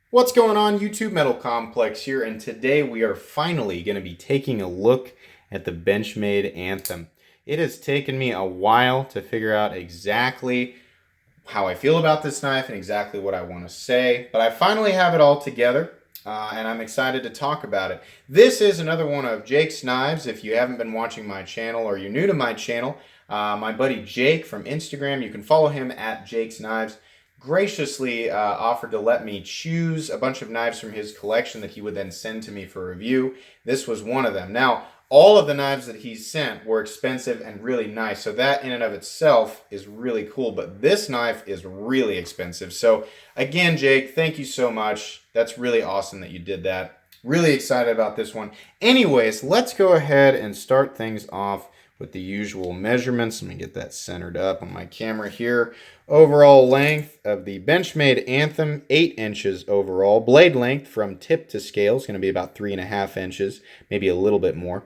What's going on, YouTube? Metal Complex here, and today we are finally going to be taking a look at the Benchmade Anthem. It has taken me a while to figure out exactly how I feel about this knife and exactly what I want to say, but I finally have it all together, and I'm excited to talk about it. This is another one of Jake's knives. If you haven't been watching my channel or you're new to my channel, my buddy Jake from Instagram, you can follow him at Jake's Knives, graciously offered to let me choose a bunch of knives from his collection that he would then send to me for review. This was one of them. Now, all of the knives that he sent were expensive and really nice, so that in and of itself is really cool, but this knife is really expensive. So again, Jake, thank you so much. That's really awesome that you did that. Really excited about this one. Anyways, let's go ahead and start things off with the usual measurements. Let me get that centered up on my camera here. Overall length of the Benchmade Anthem, 8 inches overall. Blade length from tip to scale is going to be about 3.5 inches, maybe a little bit more.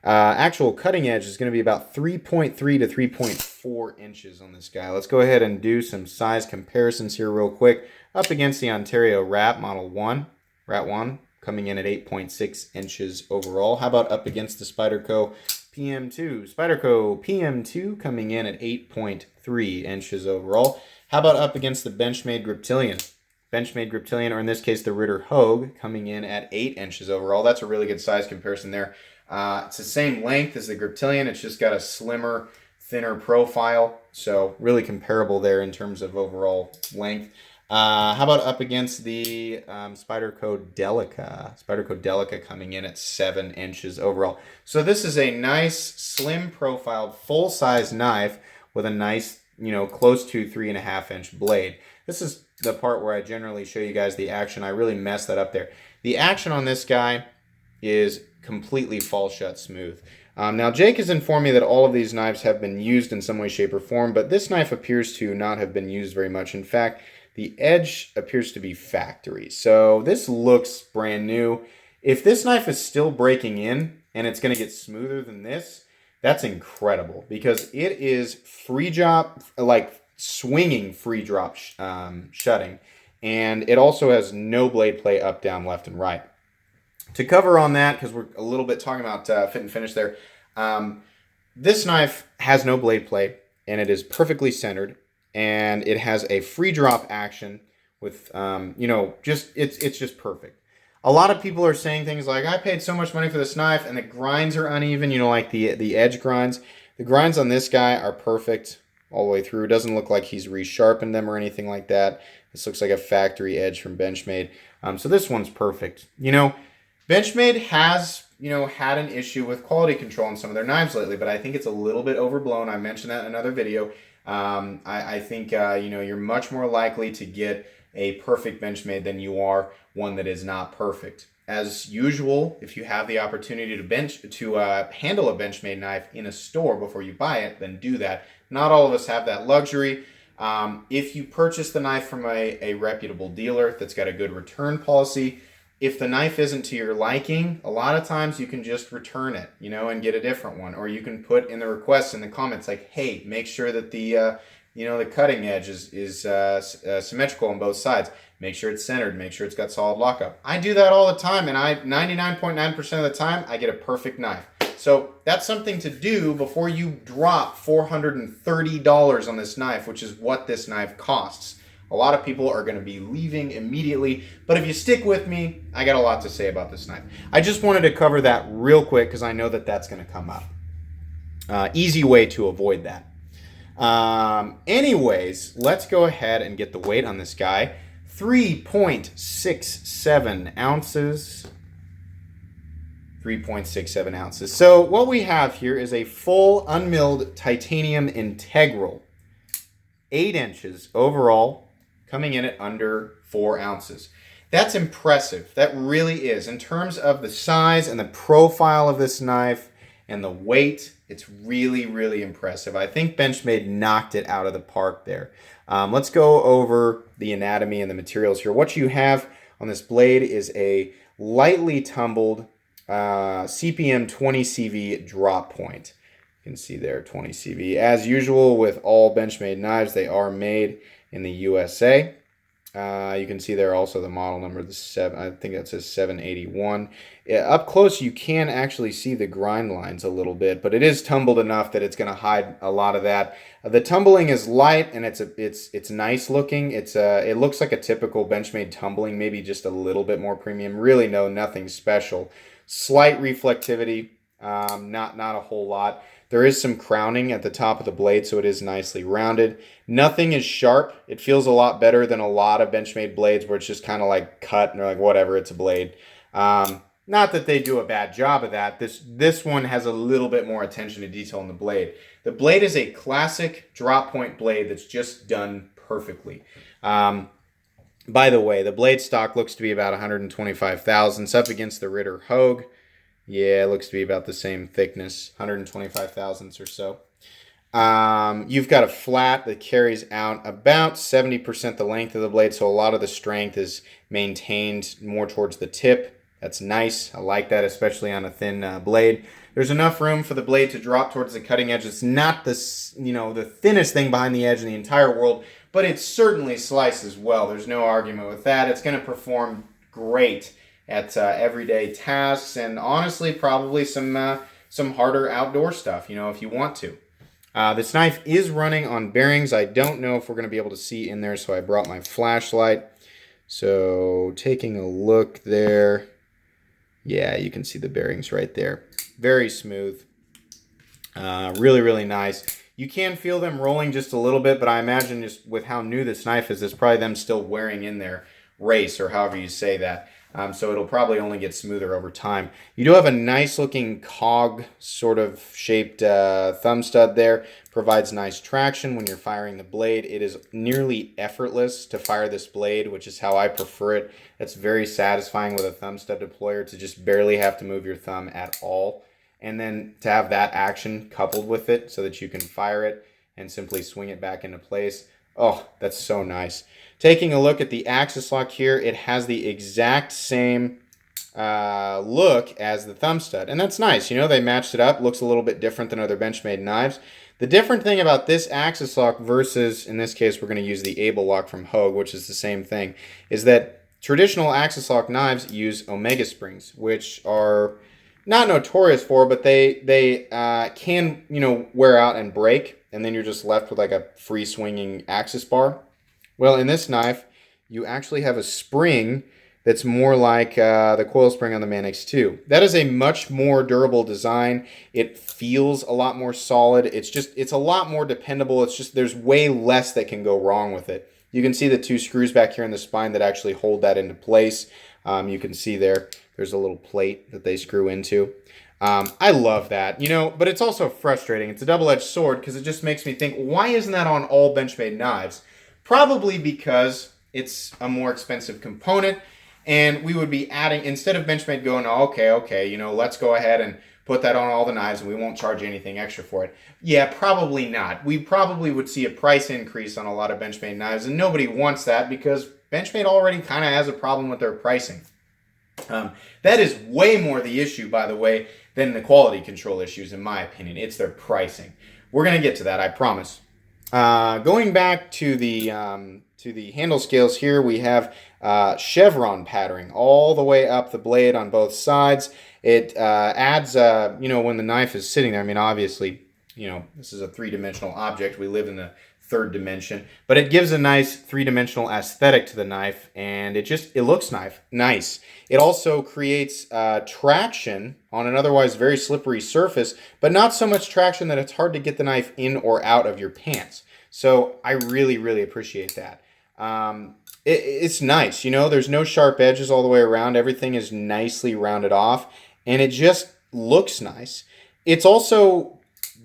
Actual cutting edge is going to be about 3.3 to 3.4 inches on this guy. Let's go ahead and do some size comparisons here real quick. Up against the Ontario Rat Model 1, Rat 1, coming in at 8.6 inches overall. How about up against the Spyderco PM2? Spyderco PM2 coming in at 8.3 inches overall. How about up against the Benchmade Griptilian? Benchmade Griptilian, or in this case the Ritter Hogue, coming in at 8 inches overall. That's a really good size comparison there. It's the same length as the Griptilian. It's just got a slimmer, thinner profile. So really comparable there in terms of overall length. How about up against the Spyderco Delica? Spyderco Delica coming in at 7 inches overall. So this is a nice, slim profiled, full-size knife with a nice, close to 3.5 inch blade. This is the part where I generally show you guys the action. I really messed that up there. The action on this guy is completely fall shut smooth. Now, Jake has informed me that all of these knives have been used in some way, shape, or form, but this knife appears to not have been used very much. In fact, the edge appears to be factory. So this looks brand new. If this knife is still breaking in and it's going to get smoother than this, that's incredible because it is free drop, like swinging free drop shutting. And it also has no blade play up, down, left, and right. To cover on that, because we're a little bit talking about fit and finish there, this knife has no blade play and it is perfectly centered. And it has a free drop action with, it's just perfect. A lot of people are saying things like, I paid so much money for this knife and the grinds are uneven, like the edge grinds. The grinds on this guy are perfect all the way through. It doesn't look like he's resharpened them or anything like that. This looks like a factory edge from Benchmade. So this one's perfect. Benchmade has, had an issue with quality control on some of their knives lately, but I think it's a little bit overblown. I mentioned that in another video. I think, you're much more likely to get a perfect Benchmade than you are one that is not perfect. As usual, if you have the opportunity to handle a Benchmade knife in a store before you buy it, then do that. Not all of us have that luxury. If you purchase the knife from a reputable dealer that's got a good return policy, if the knife isn't to your liking, a lot of times you can just return it, and get a different one. Or you can put in the requests in the comments like, hey, make sure that the cutting edge is symmetrical on both sides. Make sure it's centered. Make sure it's got solid lockup. I do that all the time, and 99.9% of the time, I get a perfect knife. So that's something to do before you drop $430 on this knife, which is what this knife costs. A lot of people are going to be leaving immediately, but if you stick with me, I got a lot to say about this knife. I just wanted to cover that real quick because I know that that's going to come up. Easy way to avoid that. Anyways, let's go ahead and get the weight on this guy. 3.67 ounces. 3.67 ounces. So what we have here is a full unmilled titanium integral. 8 inches overall, coming in at under 4 ounces. That's impressive. That really is. In terms of the size and the profile of this knife and the weight, it's really, really impressive. I think Benchmade knocked it out of the park there. Let's go over the anatomy and the materials here. What you have on this blade is a lightly tumbled CPM 20 CV drop point. You can see there 20 CV. As usual with all Benchmade knives, they are made in the USA. You can see there also the model number, I think that says 781. Up close, you can actually see the grind lines a little bit, but it is tumbled enough that it's going to hide a lot of that. The tumbling is light and it's nice looking. It looks like a typical Benchmade tumbling, maybe just a little bit more premium. Really, nothing special. Slight reflectivity, not a whole lot. There is some crowning at the top of the blade, so it is nicely rounded. Nothing is sharp. It feels a lot better than a lot of Benchmade blades where it's just kind of like cut and they're like, whatever, it's a blade. Not that they do a bad job of that. This one has a little bit more attention to detail in the blade. The blade is a classic drop point blade that's just done perfectly. By the way, the blade stock looks to be about 125 thousandths up against the Ritter Hogue. Yeah, it looks to be about the same thickness, 125 thousandths or so. You've got a flat that carries out about 70% the length of the blade, so a lot of the strength is maintained more towards the tip. That's nice. I like that, especially on a thin blade. There's enough room for the blade to drop towards the cutting edge. It's not the thinnest thing behind the edge in the entire world, but it certainly slices well. There's no argument with that. It's going to perform great at everyday tasks, and honestly, probably some harder outdoor stuff, if you want to. This knife is running on bearings. I don't know if we're going to be able to see in there, so I brought my flashlight. So taking a look there, yeah, you can see the bearings right there. Very smooth. Really, really nice. You can feel them rolling just a little bit, but I imagine just with how new this knife is, it's probably them still wearing in their race, or however you say that. So it'll probably only get smoother over time. You do have a nice looking cog sort of shaped thumb stud there. Provides nice traction when you're firing the blade. It is nearly effortless to fire this blade, which is how I prefer it. It's very satisfying with a thumb stud deployer to just barely have to move your thumb at all. And then to have that action coupled with it so that you can fire it and simply swing it back into place. Oh, that's so nice. Taking a look at the axis lock here, it has the exact same look as the thumb stud. And that's nice. They matched it up. Looks a little bit different than other Benchmade knives. The different thing about this axis lock versus, in this case, we're going to use the Able lock from Hogue, which is the same thing, is that traditional axis lock knives use Omega springs, which are not notorious for, but they can, wear out and break, and then you're just left with like a free swinging axis bar. Well, in this knife, you actually have a spring that's more like the coil spring on the Man X2. That is a much more durable design. It feels a lot more solid. It's a lot more dependable. It's just there's way less that can go wrong with it. You can see the two screws back here in the spine that actually hold that into place. You can see there's a little plate that they screw into. I love that, but it's also frustrating. It's a double-edged sword because it just makes me think, why isn't that on all Benchmade knives? Probably because it's a more expensive component, and we would be adding, instead of Benchmade going, oh, okay, let's go ahead and put that on all the knives and we won't charge anything extra for it. Yeah, probably not. We probably would see a price increase on a lot of Benchmade knives, and nobody wants that because Benchmade already kind of has a problem with their pricing. That is way more the issue, by the way, than the quality control issues, in my opinion. It's their pricing. We're going to get to that, I promise. Going back to the handle scales here, we have chevron patterning all the way up the blade on both sides. It adds, when the knife is sitting there, obviously, this is a three-dimensional object. We live in the third dimension, but it gives a nice three-dimensional aesthetic to the knife, and it looks nice. It also creates traction on an otherwise very slippery surface, but not so much traction that it's hard to get the knife in or out of your pants. So I really, really appreciate that. It's nice, there's no sharp edges all the way around. Everything is nicely rounded off, and it just looks nice. It's also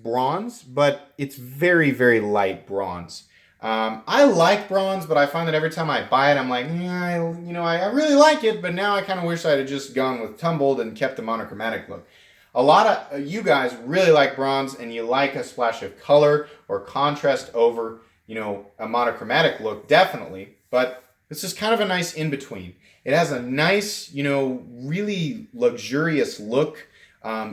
bronze, but it's very, very light bronze. I like bronze, but I find that every time I buy it, I'm like, I really like it, but now I kind of wish I'd have just gone with tumbled and kept the monochromatic look. A lot of you guys really like bronze, and you like a splash of color or contrast over, a monochromatic look, definitely, but this is kind of a nice in-between. It has a nice, really luxurious look.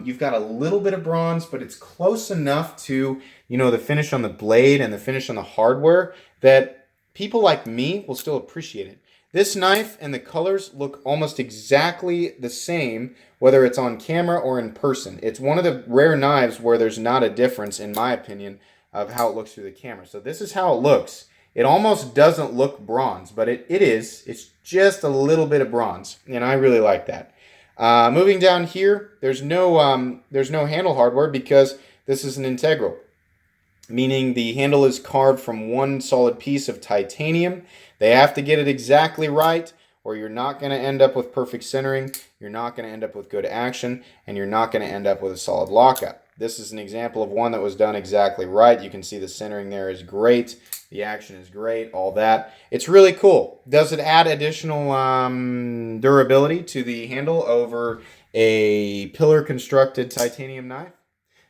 You've got a little bit of bronze, but it's close enough to, the finish on the blade and the finish on the hardware that people like me will still appreciate it. This knife and the colors look almost exactly the same, whether it's on camera or in person. It's one of the rare knives where there's not a difference, in my opinion, of how it looks through the camera. So this is how it looks. It almost doesn't look bronze, but it is. It's just a little bit of bronze, and I really like that. Moving down here, there's no handle hardware because this is an integral, meaning the handle is carved from one solid piece of titanium. They have to get it exactly right, or you're not going to end up with perfect centering, you're not going to end up with good action, and you're not going to end up with a solid lockup. This is an example of one that was done exactly right. You can see the centering there is great, the action is great, all that. It's really cool. Does it add additional durability to the handle over a pillar constructed titanium knife?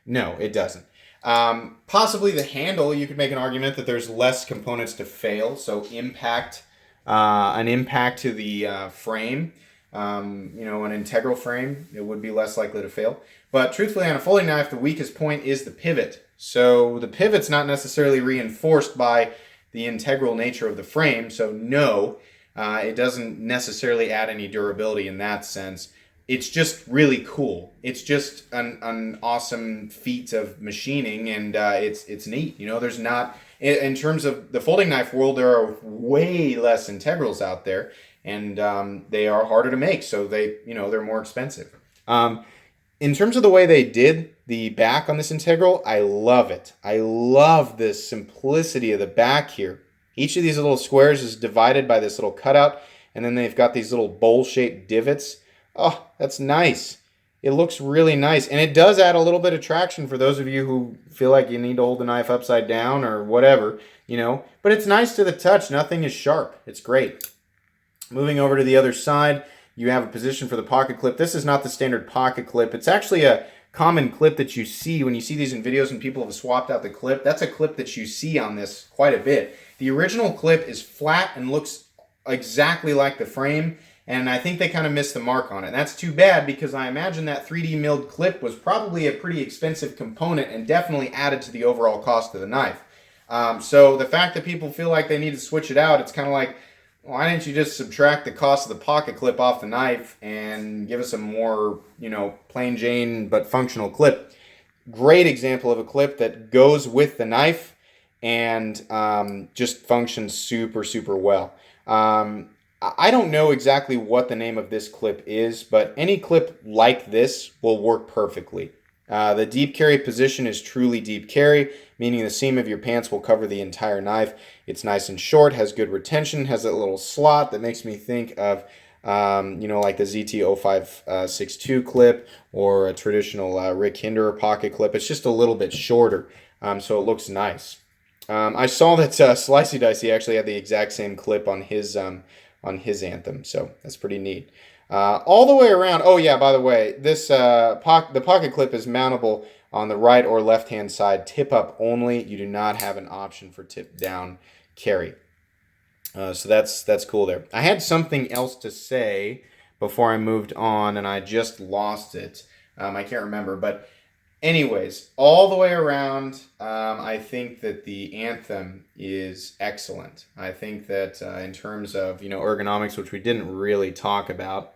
No, it doesn't. Possibly the handle, you could make an argument that there's less components to fail, so an impact to the frame, an integral frame, it would be less likely to fail. But truthfully, on a folding knife, the weakest point is the pivot. So the pivot's not necessarily reinforced by the integral nature of the frame, so no, it doesn't necessarily add any durability in that sense. It's just really cool. It's just an awesome feat of machining, and it's neat. There's not, in terms of the folding knife world, there are way less integrals out there, and they are harder to make, so they're more expensive. In terms of the way they did the back on this integral, I love it. I love the simplicity of the back here. Each of these little squares is divided by this little cutout, and then they've got these little bowl-shaped divots. Oh, that's nice. It looks really nice, and it does add a little bit of traction for those of you who feel like you need to hold the knife upside down or whatever, But it's nice to the touch. Nothing is sharp. It's great. Moving over to the other side, you have a position for the pocket clip. This is not the standard pocket clip. It's actually a common clip that you see when you see these in videos and people have swapped out the clip. That's a clip that you see on this quite a bit. The original clip is flat and looks exactly like the frame, and I think they kind of missed the mark on it. That's too bad because I imagine that 3D milled clip was probably a pretty expensive component and definitely added to the overall cost of the knife. So the fact that people feel like they need to switch it out, it's kind of like, why didn't you just subtract the cost of the pocket clip off the knife and give us a more, plain Jane but functional clip? Great example of a clip that goes with the knife and just functions super, super well. I don't know exactly what the name of this clip is, but any clip like this will work perfectly. The deep carry position is truly deep carry, meaning the seam of your pants will cover the entire knife. It's nice and short, has good retention, has that little slot that makes me think of, like the ZT0562 clip or a traditional Rick Hinderer pocket clip. It's just a little bit shorter, so it looks nice. I saw that Slicey Dicey actually had the exact same clip on his Anthem, so that's pretty neat. All the way around. Oh yeah, by the way, this the pocket clip is mountable on the right or left hand side, tip up only. You do not have an option for tip down carry. So that's cool there. I had something else to say before I moved on, and I just lost it. I can't remember, but anyways, all the way around, I think that the Anthem is excellent. I think that in terms of ergonomics, which we didn't really talk about,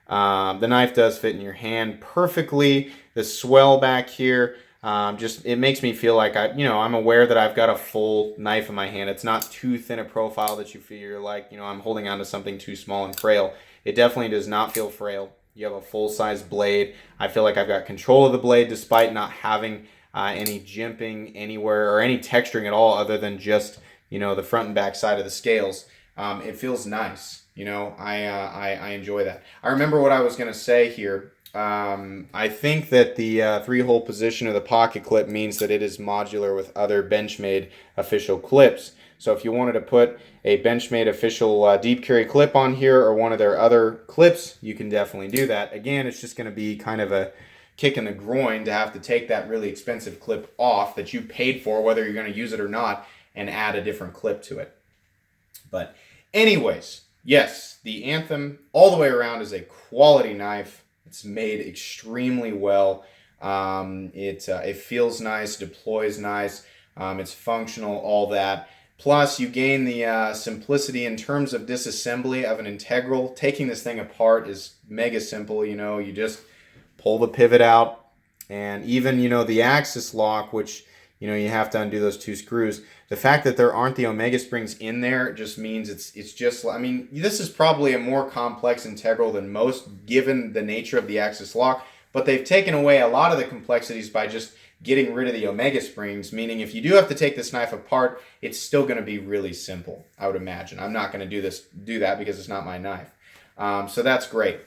the knife does fit in your hand perfectly. The swell back here, it makes me feel like I'm aware that I've got a full knife in my hand. It's not too thin a profile that you feel like I'm holding onto something too small and frail. It definitely does not feel frail. You have a full-size blade. I feel like I've got control of the blade despite not having any jimping anywhere or any texturing at all other than just, the front and back side of the scales. It feels nice. I enjoy that. I remember what I was going to say here. I think that the three-hole position of the pocket clip means that it is modular with other Benchmade official clips. So if you wanted to put a Benchmade official deep carry clip on here or one of their other clips, you can definitely do that. Again, it's just going to be kind of a kick in the groin to have to take that really expensive clip off that you paid for, whether you're going to use it or not, and add a different clip to it. But anyways, yes, the Anthem all the way around is a quality knife. It's made extremely well. It feels nice, deploys nice. It's functional, all that. Plus, you gain the simplicity in terms of disassembly of an integral. Taking this thing apart is mega simple. You just pull the pivot out, and even, the axis lock, which, you have to undo those 2 screws. The fact that there aren't the omega springs in there just means it's just, this is probably a more complex integral than most, given the nature of the axis lock, but they've taken away a lot of the complexities by just getting rid of the omega springs, meaning if you do have to take this knife apart, it's still going to be really simple, I would imagine. I'm not going to do that because it's not my knife. So that's great.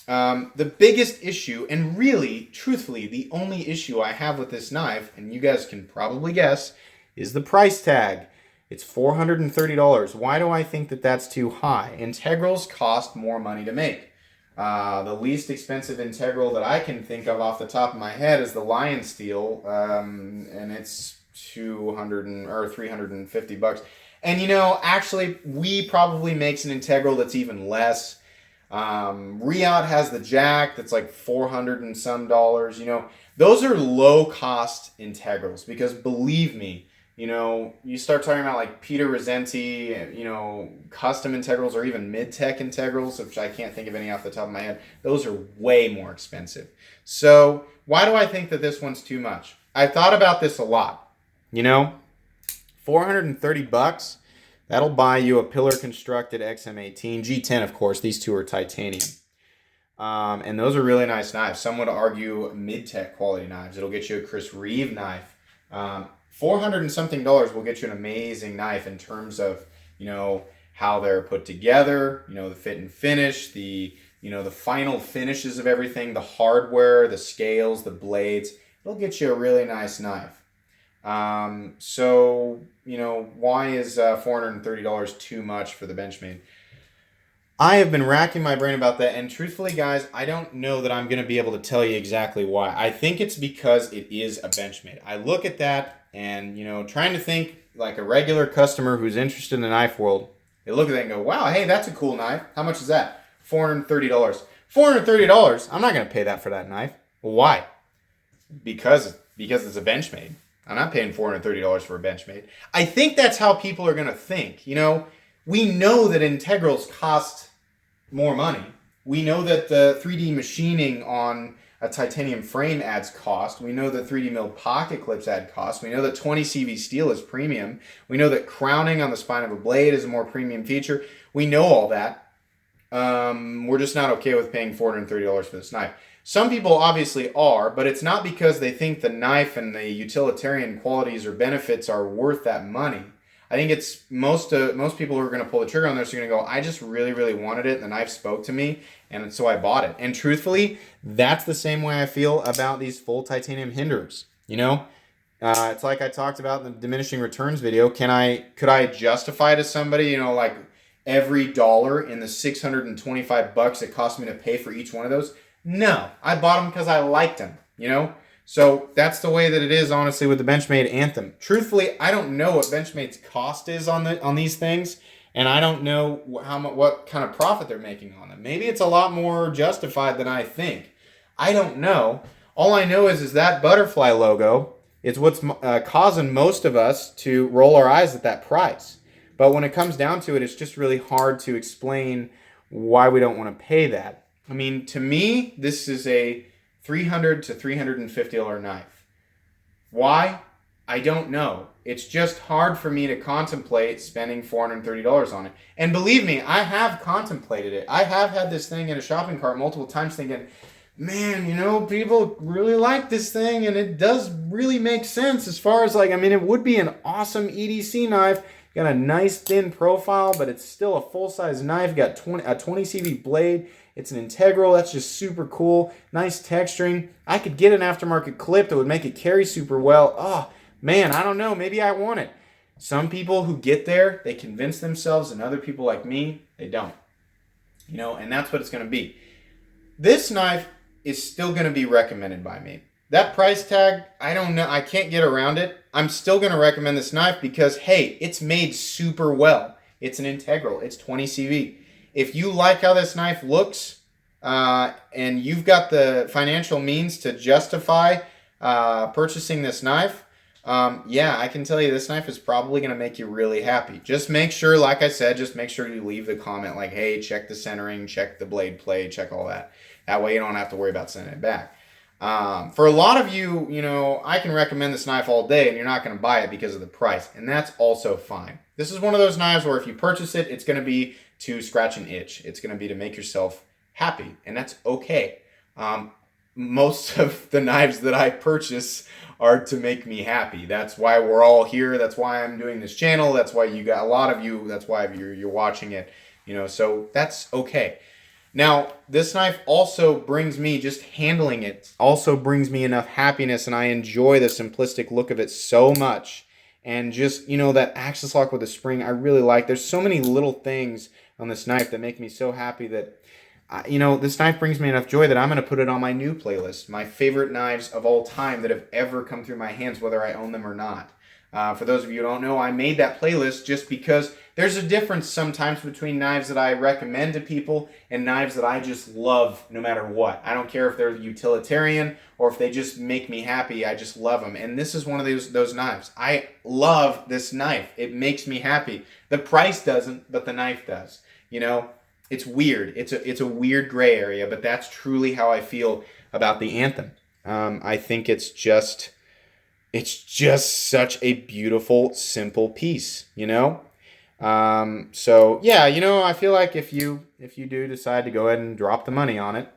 The biggest issue, and really, truthfully, the only issue I have with this knife, and you guys can probably guess, is the price tag. It's $430. Why do I think that that's too high? Integrals cost more money to make. The least expensive integral that I can think of off the top of my head is the Lion Steel, and it's $350. And actually, We probably makes an integral that's even less. Riyadh has the Jack that's like $400 and some dollars. Those are low cost integrals, because believe me, you start talking about like Peter Rosenti, custom integrals, or even mid-tech integrals, which I can't think of any off the top of my head. Those are way more expensive. So why do I think that this one's too much? I thought about this a lot. $430, that'll buy you a pillar constructed XM18, G10, of course. These two are titanium. And those are really nice knives. Some would argue mid-tech quality knives. It'll get you a Chris Reeve knife. $400 and something will get you an amazing knife in terms of, how they're put together, the fit and finish, the final finishes of everything, the hardware, the scales, the blades. It'll get you a really nice knife. So, why is $430 too much for the Benchmade? I have been racking my brain about that, and truthfully, guys, I don't know that I'm going to be able to tell you exactly why. I think it's because it is a Benchmade. I look at that and, trying to think like a regular customer who's interested in the knife world, they look at that and go, wow, hey, that's a cool knife. How much is that? $430. $430? I'm not going to pay that for that knife. Well, why? Because it's a Benchmade. I'm not paying $430 for a Benchmade. I think that's how people are going to think. We know that integrals cost more money. We know that the 3D machining on a titanium frame adds cost. We know that 3D milled pocket clips add cost. We know that 20 CV steel is premium. We know that crowning on the spine of a blade is a more premium feature. We know all that. We're just not okay with paying $430 for this knife. Some people obviously are, but it's not because they think the knife and the utilitarian qualities or benefits are worth that money. I think it's most people who are going to pull the trigger on this are going to go, I just really, really wanted it, and the knife spoke to me, and so I bought it. And truthfully, that's the same way I feel about these full titanium hinders. It's like I talked about in the diminishing returns video. Could I justify to somebody, like every dollar in the $625 it cost me to pay for each one of those? No, I bought them because I liked them, So that's the way that it is, honestly, with the Benchmade Anthem. Truthfully, I don't know what Benchmade's cost is on these things, and I don't know what kind of profit they're making on them. Maybe it's a lot more justified than I think. I don't know. All I know is that butterfly logo is what's causing most of us to roll our eyes at that price. But when it comes down to it, it's just really hard to explain why we don't want to pay that. To me, this is a $300 to $350 knife. Why? I don't know. It's just hard for me to contemplate spending $430 on it. And believe me, I have contemplated it. I have had this thing in a shopping cart multiple times thinking, man, people really like this thing, and it does really make sense as far as it would be an awesome EDC knife. Got a nice thin profile, but it's still a full-size knife. Got a 20 CV blade. It's an integral. That's just super cool. Nice texturing. I could get an aftermarket clip that would make it carry super well. Oh, man, I don't know. Maybe I want it. Some people who get there, they convince themselves, and other people like me, they don't. And that's what it's going to be. This knife is still going to be recommended by me. That price tag, I don't know. I can't get around it. I'm still going to recommend this knife because, hey, it's made super well. It's an integral. It's 20 CV. If you like how this knife looks and you've got the financial means to justify purchasing this knife, Yeah, I can tell you this knife is probably going to make you really happy. Just make sure, like I said, just make sure you leave the comment like, hey, check the centering, check the blade play, check all that. That way you don't have to worry about sending it back. For a lot of you, you know, I can recommend this knife all day and you're not going to buy it because of the price. And that's also fine. This is one of those knives where if you purchase it, it's going to be to scratch an itch. It's going to be to make yourself happy. And that's okay. Most of the knives that I purchase are to make me happy. That's why we're all here. That's why I'm doing this channel. That's why you got a lot of you. That's why you're watching it. You know, so that's okay. Now, this knife also brings me, just handling it, also brings me enough happiness, and I enjoy the simplistic look of it so much. And just, you know, that axis lock with the spring, I really like. There's so many little things on this knife that make me so happy that, you know, this knife brings me enough joy that I'm going to put it on my new playlist. My favorite knives of all time that have ever come through my hands, whether I own them or not. For those of you who don't know, I made that playlist just because there's a difference sometimes between knives that I recommend to people and knives that I just love no matter what. I don't care if they're utilitarian or if they just make me happy. I just love them. And this is one of those knives. I love this knife. It makes me happy. The price doesn't, but the knife does. You know, it's weird. It's a weird gray area, but that's truly how I feel about the Anthem. I think it's just such a beautiful, simple piece, you know? So yeah, you know, I feel like if you do decide to go ahead and drop the money on it,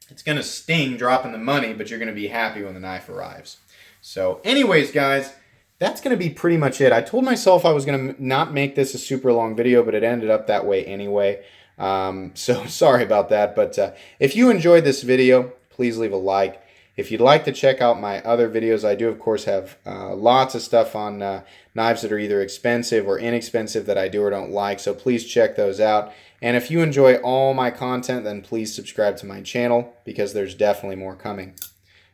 it's going to sting dropping the money, but you're going to be happy when the knife arrives. So anyways, guys, that's going to be pretty much it. I told myself I was going to not make this a super long video, but it ended up that way anyway. So sorry about that. But if you enjoyed this video, please leave a like. If you'd like to check out my other videos, I do, of course, have lots of stuff on knives that are either expensive or inexpensive that I do or don't like, so please check those out. And if you enjoy all my content, then please subscribe to my channel because there's definitely more coming.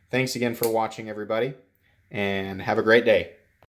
Thanks again for watching, everybody, and have a great day.